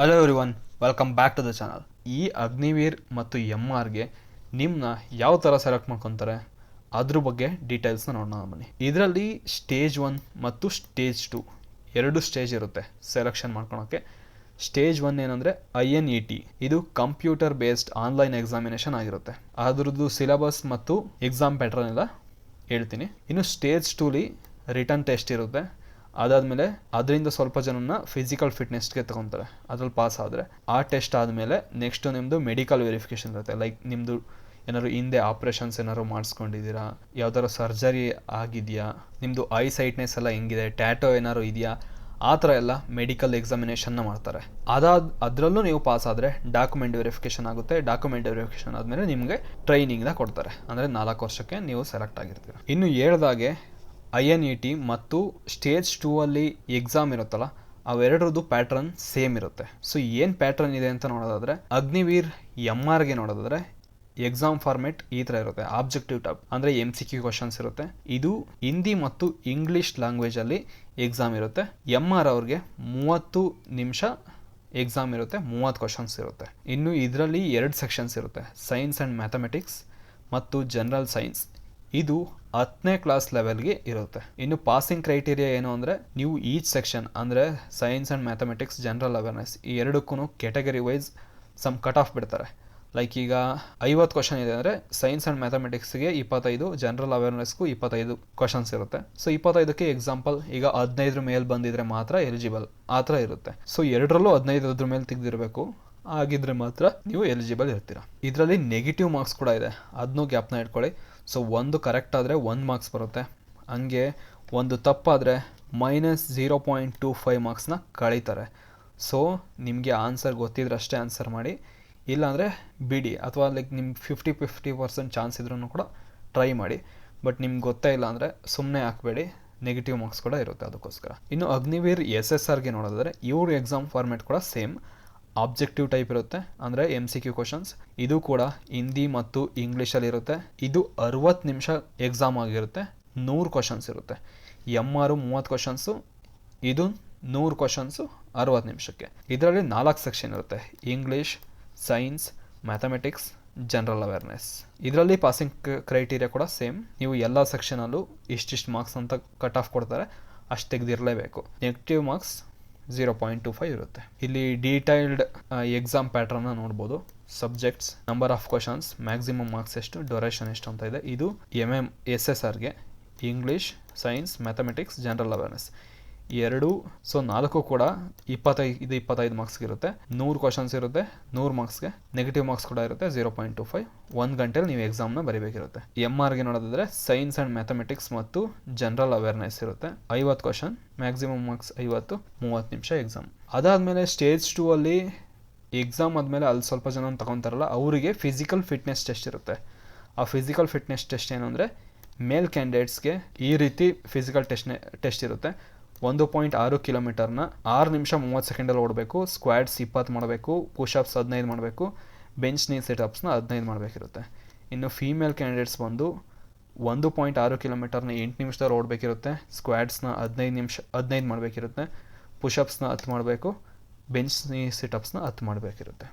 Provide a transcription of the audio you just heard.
Hello everyone, welcome back to the channel. ಈ ಅಗ್ನಿವೀರ್ ಮತ್ತು MRಗೆ ನಿಮ್ಮನ್ನ ಯಾವ ಥರ ಸೆಲೆಕ್ಟ್ ಮಾಡ್ಕೊತಾರೆ ಅದ್ರ ಬಗ್ಗೆ ಡೀಟೇಲ್ಸ್ನ ನೋಡೋಣ ಬನ್ನಿ. ಇದರಲ್ಲಿ ಸ್ಟೇಜ್ 1 ಮತ್ತು ಸ್ಟೇಜ್ 2 ಎರಡು ಸ್ಟೇಜ್ ಇರುತ್ತೆ ಸೆಲೆಕ್ಷನ್ ಮಾಡ್ಕೊಳೋಕ್ಕೆ. ಸ್ಟೇಜ್ 1 ಏನಂದರೆ INET, ಇದು ಕಂಪ್ಯೂಟರ್ ಬೇಸ್ಡ್ ಆನ್ಲೈನ್ ಎಕ್ಸಾಮಿನೇಷನ್ ಆಗಿರುತ್ತೆ. ಅದ್ರದ್ದು ಸಿಲೆಬಸ್ ಮತ್ತು ಎಕ್ಸಾಮ್ ಪ್ಯಾಟ್ರನ್ ಎಲ್ಲ ಹೇಳ್ತೀನಿ. ಇನ್ನು ಸ್ಟೇಜ್ 2ಲಿ ರಿಟರ್ನ್ ಟೆಸ್ಟ್ ಇರುತ್ತೆ. ಅದಾದಮೇಲೆ ಅದರಿಂದ ಸ್ವಲ್ಪ ಜನನ ಫಿಸಿಕಲ್ ಫಿಟ್ನೆಸ್ಗೆ ತಗೊತಾರೆ. ಅದ್ರಲ್ಲಿ ಪಾಸ್ ಆದರೆ ಆ ಟೆಸ್ಟ್ ಆದಮೇಲೆ ನೆಕ್ಸ್ಟು ನಿಮ್ಮದು ಮೆಡಿಕಲ್ ವೆರಿಫಿಕೇಷನ್ ಇರುತ್ತೆ. ಲೈಕ್ ನಿಮ್ಮದು ಏನಾದ್ರು ಹಿಂದೆ ಆಪ್ರೇಷನ್ಸ್ ಏನಾದ್ರು ಮಾಡಿಸ್ಕೊಂಡಿದ್ದೀರಾ, ಯಾವ್ದಾದ್ರು ಸರ್ಜರಿ ಆಗಿದೆಯಾ, ನಿಮ್ಮದು ಐ ಸೈಟ್ನೆಸ್ ಎಲ್ಲ ಹೆಂಗಿದೆ, ಟ್ಯಾಟೋ ಏನಾದ್ರು ಇದೆಯಾ, ಆ ಥರ ಎಲ್ಲ ಮೆಡಿಕಲ್ ಎಕ್ಸಾಮಿನೇಷನ್ನ ಮಾಡ್ತಾರೆ. ಅದರಲ್ಲೂ ನೀವು ಪಾಸ್ ಆದರೆ ಡಾಕ್ಯುಮೆಂಟ್ ವೆರಿಫಿಕೇಷನ್ ಆಗುತ್ತೆ. ಡಾಕ್ಯುಮೆಂಟ್ ವೆರಿಫಿಕೇಷನ್ ಆದಮೇಲೆ ನಿಮಗೆ ಟ್ರೈನಿಂಗ್ನ ಕೊಡ್ತಾರೆ. ಅಂದರೆ 4 ವರ್ಷಕ್ಕೆ ನೀವು ಸೆಲೆಕ್ಟ್ ಆಗಿರ್ತೀರ. ಇನ್ನು ಹೇಳ್ದಾಗೆ INET ಮತ್ತು ಸ್ಟೇಜ್ 2ಅಲ್ಲಿ ಎಕ್ಸಾಮ್ ಇರುತ್ತಲ್ಲ, ಅವೆರಡರದ್ದು ಪ್ಯಾಟ್ರನ್ ಸೇಮ್ ಇರುತ್ತೆ. ಸೊ ಏನು ಪ್ಯಾಟ್ರನ್ ಇದೆ ಅಂತ ನೋಡೋದಾದರೆ, ಅಗ್ನಿವೀರ್ MRಗೆ ನೋಡೋದಾದರೆ ಎಕ್ಸಾಮ್ ಫಾರ್ಮೆಟ್ ಈ ಥರ ಇರುತ್ತೆ. ಆಬ್ಜೆಕ್ಟಿವ್ ಟೈಪ್ ಅಂದರೆ MCQ ಕ್ವಶನ್ಸ್ ಇರುತ್ತೆ. ಇದು ಹಿಂದಿ ಮತ್ತು ಇಂಗ್ಲೀಷ್ ಲ್ಯಾಂಗ್ವೇಜಲ್ಲಿ ಎಕ್ಸಾಮ್ ಇರುತ್ತೆ. MR ಅವ್ರಿಗೆ 30 ನಿಮಿಷ ಎಕ್ಸಾಮ್ ಇರುತ್ತೆ, 30 ಕ್ವಶನ್ಸ್ ಇರುತ್ತೆ. ಇನ್ನು ಇದರಲ್ಲಿ 2 ಸೆಕ್ಷನ್ಸ್ ಇರುತ್ತೆ, ಸೈನ್ಸ್ ಆ್ಯಂಡ್ ಮ್ಯಾಥಮೆಟಿಕ್ಸ್ ಮತ್ತು ಜನರಲ್ ಸೈನ್ಸ್. ಇದು 10ನೇ ಕ್ಲಾಸ್ ಲೆವೆಲ್ಗೆ ಇರುತ್ತೆ. ಇನ್ನು ಪಾಸಿಂಗ್ ಕ್ರೈಟೀರಿಯಾ ಏನು ಅಂದರೆ, ನೀವು ಈಚ್ ಸೆಕ್ಷನ್ ಅಂದರೆ science and mathematics, general awareness ಈ ಎರಡಕ್ಕೂ category wise some cut off ಬಿಡ್ತಾರೆ. ಲೈಕ್ ಈಗ 50 ಕ್ವಶನ್ ಇದೆ ಅಂದರೆ ಸೈನ್ಸ್ ಆ್ಯಂಡ್ ಮ್ಯಾಥಮೆಟಿಕ್ಸ್ಗೆ 25, ಜನರಲ್ ಅವೇರ್ನೆಸ್ಗೂ 25 ಕ್ವಶನ್ಸ್ ಇರುತ್ತೆ. ಸೊ 25ಕ್ಕೆ ಎಕ್ಸಾಂಪಲ್ ಈಗ 15 ಮೇಲೆ ಬಂದಿದ್ರೆ ಮಾತ್ರ ಎಲಿಜಿಬಲ್, ಆ ಥರ ಇರುತ್ತೆ. ಸೊ ಎರಡರಲ್ಲೂ 15 ಮೇಲೆ ತೆಗೆದಿರಬೇಕು, ಆಗಿದ್ರೆ ಮಾತ್ರ ನೀವು ಎಲಿಜಿಬಲ್ ಇರ್ತೀರ. ಇದರಲ್ಲಿ ನೆಗೆಟಿವ್ ಮಾರ್ಕ್ಸ್ ಕೂಡ ಇದೆ, ಅದನ್ನೂ ಗ್ಯಾಪ್ನ ಇಟ್ಕೊಳ್ಳಿ. ಸೊ ಒಂದು ಕರೆಕ್ಟ್ ಆದರೆ 1 ಮಾರ್ಕ್ಸ್ ಬರುತ್ತೆ. ಹಂಗೆ ಒಂದು ತಪ್ಪಾದರೆ -0.25 ಮಾರ್ಕ್ಸ್ನ ಕಳೀತಾರೆ. ಸೊ ನಿಮಗೆ ಆನ್ಸರ್ ಗೊತ್ತಿದ್ರೆ ಅಷ್ಟೇ ಆನ್ಸರ್ ಮಾಡಿ, ಇಲ್ಲಾಂದರೆ ಬಿಡಿ. ಅಥವಾ ಲೈಕ್ ನಿಮ್ಗೆ 50% ಚಾನ್ಸ್ ಇದ್ರೂ ಕೂಡ ಟ್ರೈ ಮಾಡಿ. ಬಟ್ ನಿಮ್ಗೆ ಗೊತ್ತೇ ಇಲ್ಲ ಅಂದರೆ ಸುಮ್ಮನೆ ಹಾಕಬೇಡಿ, ನೆಗೆಟಿವ್ ಮಾರ್ಕ್ಸ್ ಕೂಡ ಇರುತ್ತೆ ಅದಕ್ಕೋಸ್ಕರ. ಇನ್ನು ಅಗ್ನಿವೀರ್ SSRಗೆ ನೋಡೋದಾದರೆ ಇವ್ರ ಎಕ್ಸಾಮ್ ಫಾರ್ಮೆಟ್ ಕೂಡ ಸೇಮ್ ಆಬ್ಜೆಕ್ಟಿವ್ ಟೈಪ್ ಇರುತ್ತೆ. ಅಂದರೆ MCQ ಕ್ವಶನ್ಸ್. ಇದು ಕೂಡ ಹಿಂದಿ ಮತ್ತು ಇಂಗ್ಲೀಷಲ್ಲಿರುತ್ತೆ. ಇದು 60 ನಿಮಿಷ ಎಕ್ಸಾಮ್ ಆಗಿರುತ್ತೆ, 100 ಕ್ವಶನ್ಸ್ ಇರುತ್ತೆ. MR 30 ಕ್ವಶನ್ಸು, ಇದು 100 ಕ್ವಶನ್ಸು 60 ನಿಮಿಷಕ್ಕೆ. ಇದರಲ್ಲಿ 4 ಸೆಕ್ಷನ್ ಇರುತ್ತೆ, English, science, mathematics, general awareness. ಇದರಲ್ಲಿ ಪಾಸಿಂಗ್ ಕ್ರೈಟೀರಿಯಾ ಕೂಡ ಸೇಮ್. ನೀವು ಎಲ್ಲ ಸೆಕ್ಷನಲ್ಲೂ ಇಷ್ಟಿಷ್ಟು ಮಾರ್ಕ್ಸ್ ಅಂತ ಕಟ್ ಆಫ್ ಕೊಡ್ತಾರೆ, ಅಷ್ಟು ತೆಗೆದಿರಲೇಬೇಕು. ನೆಗೆಟಿವ್ ಮಾರ್ಕ್ಸ್ 0.25 ಇರುತ್ತೆ. ಇಲ್ಲಿ ಡೀಟೈಲ್ಡ್ ಎಕ್ಸಾಮ್ ಪ್ಯಾಟ್ರನ್ನ ನೋಡ್ಬೋದು. Subjects, number of questions, maximum marks ಎಷ್ಟು, ಡ್ಯೂರೇಷನ್ ಎಷ್ಟು ಅಂತ ಇದೆ. ಇದು SSRಗೆ English, science, mathematics, general awareness ಎರಡು. ಸೊ 4 ಕೂಡ 25 ಮಾರ್ಕ್ಸ್ಗೆ ಇರುತ್ತೆ. 100 ಕ್ವಶನ್ಸ್ ಇರುತ್ತೆ, 100 ಮಾರ್ಕ್ಸ್ಗೆ. ನೆಗೆಟಿವ್ ಮಾರ್ಕ್ಸ್ ಕೂಡ ಇರುತ್ತೆ 0.25. 1 ಗಂಟೆಲಿ ನೀವು ಎಕ್ಸಾಮ್ನ ಬರೀಬೇಕಿರುತ್ತೆ. MRಗೆ ನೋಡೋದಾದರೆ ಸೈನ್ಸ್ ಆ್ಯಂಡ್ ಮ್ಯಾಥಮೆಟಿಕ್ಸ್ ಮತ್ತು ಜನರಲ್ ಅವೇರ್ನೆಸ್ ಇರುತ್ತೆ. 50 ಕ್ವಶನ್, ಮ್ಯಾಕ್ಸಿಮಮ್ ಮಾರ್ಕ್ಸ್ 50, 30 ನಿಮಿಷ ಎಕ್ಸಾಮ್. ಅದಾದಮೇಲೆ ಸ್ಟೇಜ್ 2ಅಲ್ಲಿ ಎಕ್ಸಾಮ್ ಆದಮೇಲೆ ಅಲ್ಲಿ ಸ್ವಲ್ಪ ಜನ ತಗೊತಾರಲ್ಲ, ಅವರಿಗೆ ಫಿಸಿಕಲ್ ಫಿಟ್ನೆಸ್ ಟೆಸ್ಟ್ ಇರುತ್ತೆ. ಆ ಫಿಸಿಕಲ್ ಫಿಟ್ನೆಸ್ ಟೆಸ್ಟ್ ಏನು ಅಂದರೆ, ಮೇಲ್ ಕ್ಯಾಂಡಿಡೇಟ್ಸ್ಗೆ ಈ ರೀತಿ ಫಿಸಿಕಲ್ ಟೆಸ್ಟ್ ಇರುತ್ತೆ. 1.6 ಕಿಲೋಮೀಟರ್ನ 6 ನಿಮಿಷ 30 ಸೆಕೆಂಡಲ್ಲಿ ಓಡಬೇಕು. ಸ್ಕ್ವಾಡ್ಸ್ 20 ಮಾಡಬೇಕು, ಪುಷಪ್ಸ್ 15 ಮಾಡಬೇಕು, ಬೆಂಚ್ ನೀ ಸೆಟಪ್ಸ್ನ 15 ಮಾಡಬೇಕಿರುತ್ತೆ. ಇನ್ನು ಫೀಮೇಲ್ ಕ್ಯಾಂಡಿಡೇಟ್ಸ್ ಬಂದು 1.6 ಕಿಲೋಮೀಟರ್ನ 8 ನಿಮಿಷದಲ್ಲಿ ಓಡಬೇಕಿರುತ್ತೆ. ಸ್ಕ್ವಾಡ್ಸ್ನ 15 ಮಾಡಬೇಕಿರುತ್ತೆ, ಪುಷಪ್ಸ್ನ 10 ಮಾಡಬೇಕು, ಬೆಂಚ್ ನೀ ಸಿಟಪ್ಸ್ನ 10 ಮಾಡಬೇಕಿರುತ್ತೆ.